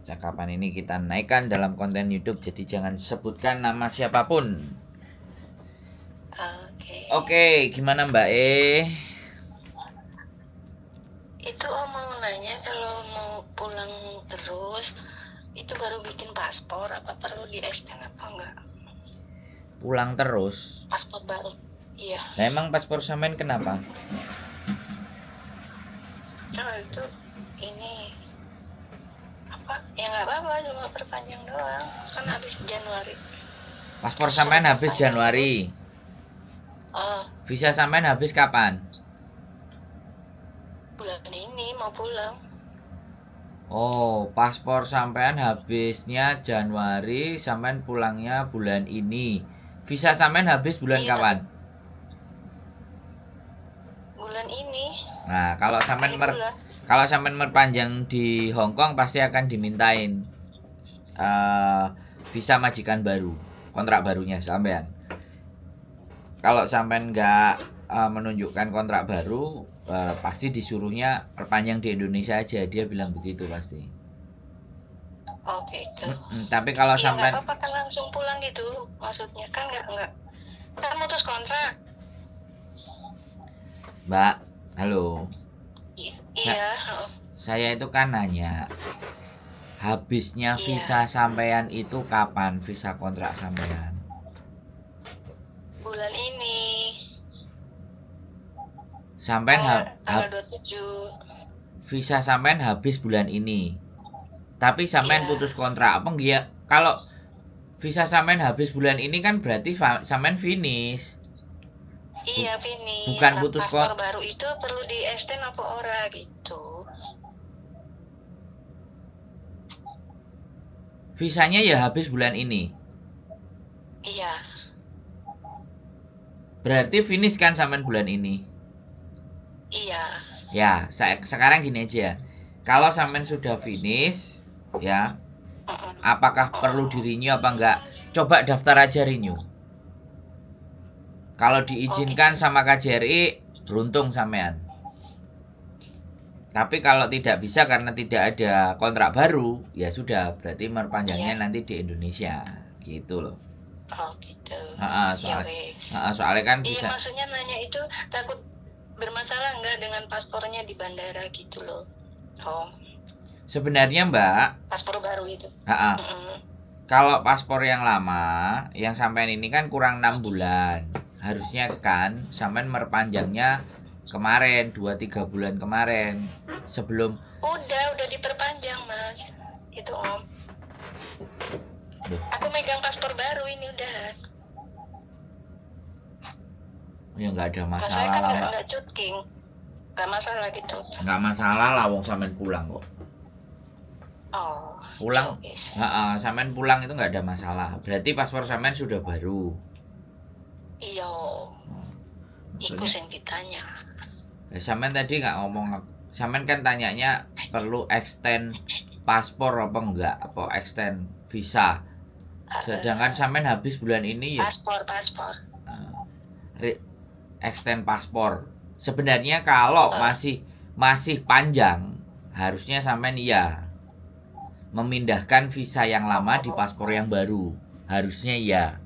Percakapan ini kita naikkan dalam konten YouTube, jadi jangan sebutkan nama siapapun. Oke, gimana Mbak Itu mau nanya, kalau mau pulang terus itu baru bikin paspor apa perlu di extend apa enggak? Pulang terus? Paspor baru. Iya. Nah, emang paspor sampean kenapa? Kalau itu ini apa? Ya nggak apa-apa, cuma perpanjang doang. Kan habis Januari. Paspor sampean habis Januari. Visa sampean habis kapan? Bulan ini mau pulang. Oh, paspor sampean habisnya Januari, sampean pulangnya bulan ini. Visa sampean habis bulan Iya, kapan? Bulan ini. Nah, kalau sampean merpanjang di Hong Kong pasti akan dimintain visa majikan baru, kontrak barunya sampean. Kalau sampean nggak menunjukkan kontrak baru, pasti disuruhnya perpanjang di Indonesia aja, dia bilang begitu pasti. Oke, itu. Tapi kalau Ya sampean nggak apa-apa kan langsung pulang gitu, maksudnya kan nggak kan mutus kontrak. Mbak, halo. Iya. Saya itu kan nanya, habisnya Iya. visa sampean itu kapan, visa kontrak sampean? Bulan ini. Sampean tanggal 27. visa sampean habis bulan ini. Tapi sampean Iya. putus kontrak apa enggak? Kalau visa sampean habis bulan ini kan berarti sampean finish. Iya, finish. Bukan putus paspor baru itu perlu di extend apa ora gitu. Visanya ya habis bulan ini. Iya. Berarti finish kan sampean bulan ini. Iya. Ya, sekarang gini aja. Kalau sampean sudah finish, ya, apakah perlu di renew apa enggak? Coba daftar aja renew. Kalau diizinkan sama KJRI, beruntung sampean. Tapi kalau tidak bisa karena tidak ada kontrak baru, ya sudah, berarti perpanjangnya nanti di Indonesia, gitu loh. Oh gitu. Soalnya kan Iya, bisa. maksudnya nanya itu takut bermasalah enggak dengan paspornya di bandara gitu loh. Oh. Sebenarnya Mbak, paspor baru itu. Kalau paspor yang lama, yang sampean ini kan kurang 6 bulan. Harusnya kan sampean merpanjangnya kemarin, 2-3 bulan kemarin. Sebelum udah diperpanjang, Mas. Itu Om. Aku megang paspor baru ini udah. Ya nggak ada masalah saya kan lah Mbak. Nggak cutking, nggak masalah gitu. Nggak masalah lah, wong sampean pulang kok. Oh. Pulang, sampean pulang itu nggak ada masalah. Berarti paspor sampean sudah baru. Iya. Iku sing ditanya. Sampean tadi nggak ngomong, sampean kan tanyanya perlu extend paspor apa enggak, apa extend visa. Sedangkan sampean habis bulan ini ya. Paspor. Extend paspor. Sebenarnya kalau masih panjang, harusnya sampean iya memindahkan visa yang lama di paspor yang baru. Harusnya iya.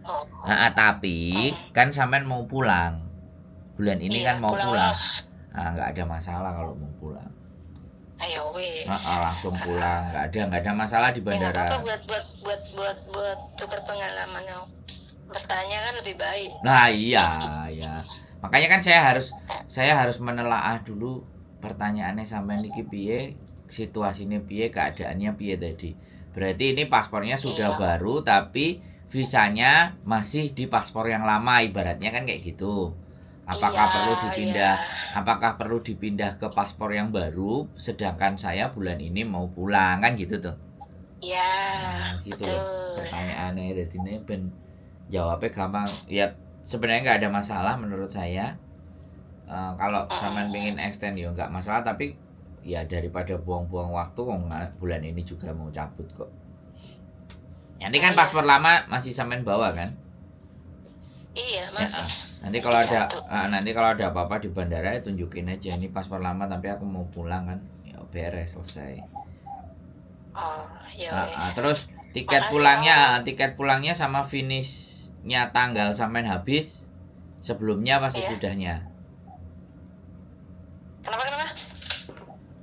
Tapi kan sampean mau pulang. Bulan ini kan mau pulang. Nggak ada masalah kalau mau pulang. Ayo wes. Langsung pulang, nggak ada masalah di bandara. Ya, buat tukar pengalaman, bertanya kan lebih baik. Nah iya. Makanya kan saya harus menelaah dulu pertanyaannya sampai niki piye, situasinya piye, keadaannya piye tadi. Berarti ini paspornya sudah baru tapi visanya masih di paspor yang lama, ibaratnya kan kayak gitu. Apakah perlu dipindah ke paspor yang baru sedangkan saya bulan ini mau pulang, kan gitu tuh. Iya. Gitu loh pertanyaannya. Jadi ini ben jawabnya gampang. Ya sebenarnya nggak ada masalah menurut saya. Kalau sampean pengen extend ya nggak masalah, tapi ya daripada buang-buang waktu, bulan ini juga mau cabut kok. Nanti kan paspor lama masih sampean bawa kan? Iya, Mas. Nanti kalau ada apa-apa di bandara ya tunjukin aja, ini paspor lama tapi aku mau pulang kan. Ya beres, selesai. Oh, ya wes. Terus Makasih Om. tiket pulangnya sama finishnya tanggal sampai habis sebelumnya apa Iya. sesudahnya? Kenapa?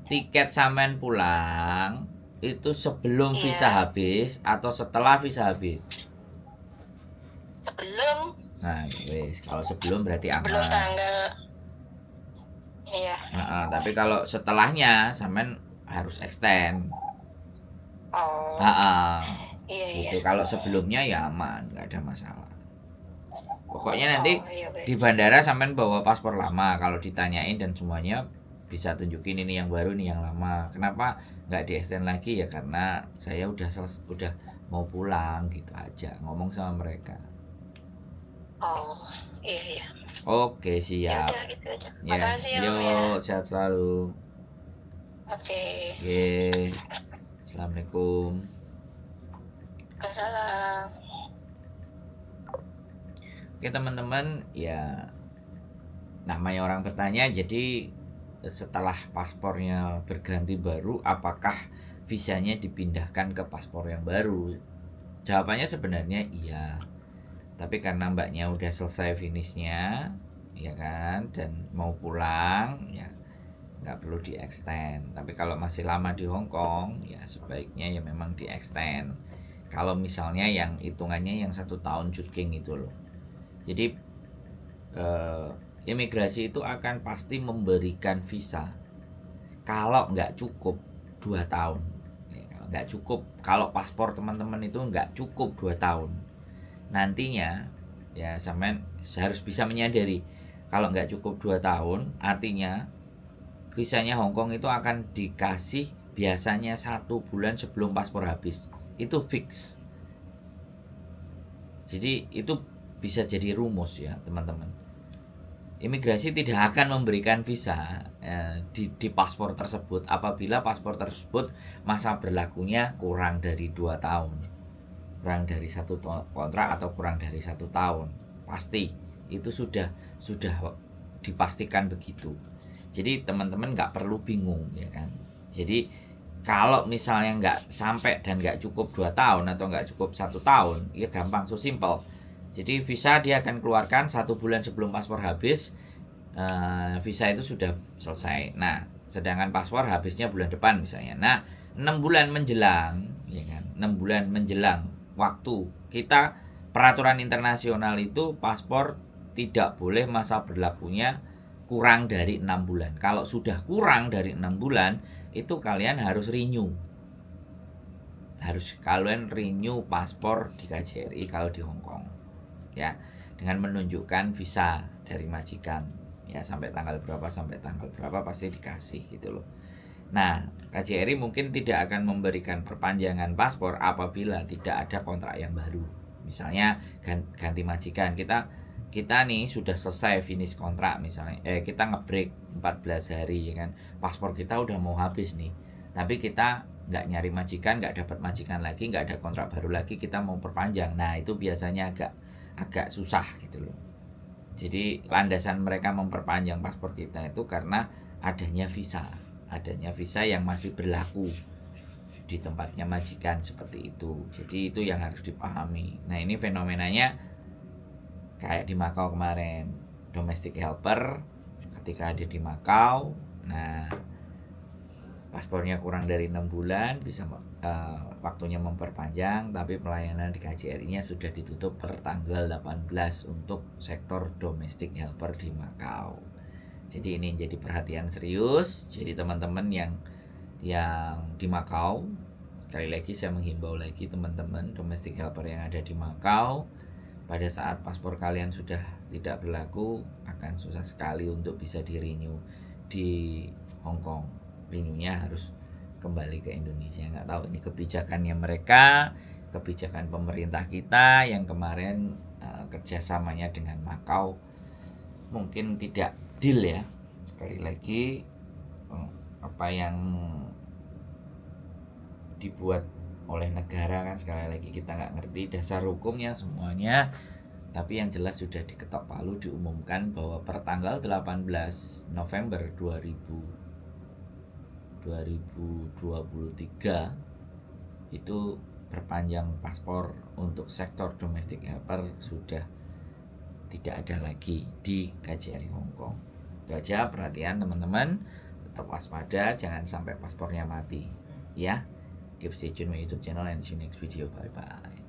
Tiket sampean pulang itu sebelum visa Iya. habis atau setelah visa habis? Sebelum Nah, wes kalau sebelum berarti sebelum aman. tanggal. Iya. Tapi kalau setelahnya sampean harus extend. Oh, Ah, iya iya. gitu. Kalau sebelumnya ya aman, nggak ada masalah. Pokoknya nanti Oh, iya di wes. bandara sampean bawa paspor lama. Kalau ditanyain dan semuanya bisa tunjukin ini yang baru, ini yang lama. Kenapa nggak di extend lagi ya? Karena saya udah mau pulang gitu aja. Ngomong sama mereka. Oh, iya iya. Oke, Ya siap. udah gitu aja. Ya, Makasih ya Om ya. yuk sehat selalu. Oke. Ye, assalamualaikum. Waalaikumsalam. Oke teman-teman, ya namanya orang bertanya, jadi setelah paspornya berganti baru, apakah visanya dipindahkan ke paspor yang baru? Jawabannya sebenarnya iya, tapi karena mbaknya udah selesai finishnya, ya kan, dan mau pulang, ya nggak perlu di extend. Tapi kalau masih lama di Hong Kong, ya sebaiknya ya memang di extend. Kalau misalnya yang hitungannya yang 1 tahun syuting itu loh. Jadi eh, imigrasi itu akan pasti memberikan visa kalau nggak cukup 2 tahun ya, kalau nggak cukup, kalau paspor teman-teman itu nggak cukup 2 tahun nantinya, ya sampean harus bisa menyadari kalau nggak cukup 2 tahun artinya visanya Hongkong itu akan dikasih biasanya 1 bulan sebelum paspor habis, itu fix. Jadi itu bisa jadi rumus ya teman-teman. Imigrasi tidak akan memberikan visa di paspor tersebut apabila paspor tersebut masa berlakunya kurang dari 2 tahun, kurang dari 1 kontrak atau kurang dari 1 tahun, pasti itu sudah dipastikan begitu. Jadi teman-teman nggak perlu bingung ya kan. Jadi kalau misalnya nggak sampai dan nggak cukup 2 tahun atau nggak cukup 1 tahun, ya gampang, so simple. Jadi visa dia akan keluarkan 1 bulan sebelum paspor habis. Visa itu sudah selesai. Nah, sedangkan paspor habisnya bulan depan misalnya. Nah, 6 bulan menjelang, ya kan? 6 bulan menjelang waktu kita, peraturan internasional itu paspor tidak boleh masa berlakunya kurang dari 6 bulan. Kalau sudah kurang dari 6 bulan, itu kalian harus renew. Harus kalian renew paspor di KJRI kalau di Hong Kong. Ya, dengan menunjukkan visa dari majikan. Ya, sampai tanggal berapa pasti dikasih gitu loh. Nah, KJRI mungkin tidak akan memberikan perpanjangan paspor apabila tidak ada kontrak yang baru. Misalnya ganti majikan, kita nih sudah selesai finish kontrak misalnya, kita ngebreak 14 hari ya kan, paspor kita udah mau habis nih, tapi kita nggak nyari majikan, nggak dapat majikan lagi, nggak ada kontrak baru lagi, kita mau perpanjang. Nah itu biasanya agak susah gitu loh. Jadi landasan mereka memperpanjang paspor kita itu karena adanya visa yang masih berlaku di tempatnya majikan seperti itu. Jadi itu yang harus dipahami. Nah ini fenomenanya kayak di Makau kemarin, domestic helper ketika ada di Makau, nah paspornya kurang dari 6 bulan bisa waktunya memperpanjang, tapi pelayanan di KJRI-nya sudah ditutup per tanggal 18 untuk sektor domestic helper di Makau. Jadi ini jadi perhatian serius. Jadi teman-teman yang di Makau, sekali lagi saya menghimbau lagi teman-teman domestic helper yang ada di Makau, pada saat paspor kalian sudah tidak berlaku akan susah sekali untuk bisa di renew di Hong Kong. Renewnya harus kembali ke Indonesia. Nggak tahu ini kebijakannya mereka, kebijakan pemerintah kita yang kemarin kerjasamanya dengan Makau mungkin tidak deal ya. Sekali lagi apa yang dibuat oleh negara kan sekali lagi kita nggak ngerti dasar hukumnya semuanya, tapi yang jelas sudah diketok palu, diumumkan bahwa per tanggal 18 November 2023 itu perpanjang paspor untuk sektor domestic helper sudah tidak ada lagi di KJRI Hongkong. Itu aja, perhatian teman-teman, tetap waspada, jangan sampai paspornya mati ya. Keep stay tune my YouTube channel and see you next video. Bye bye.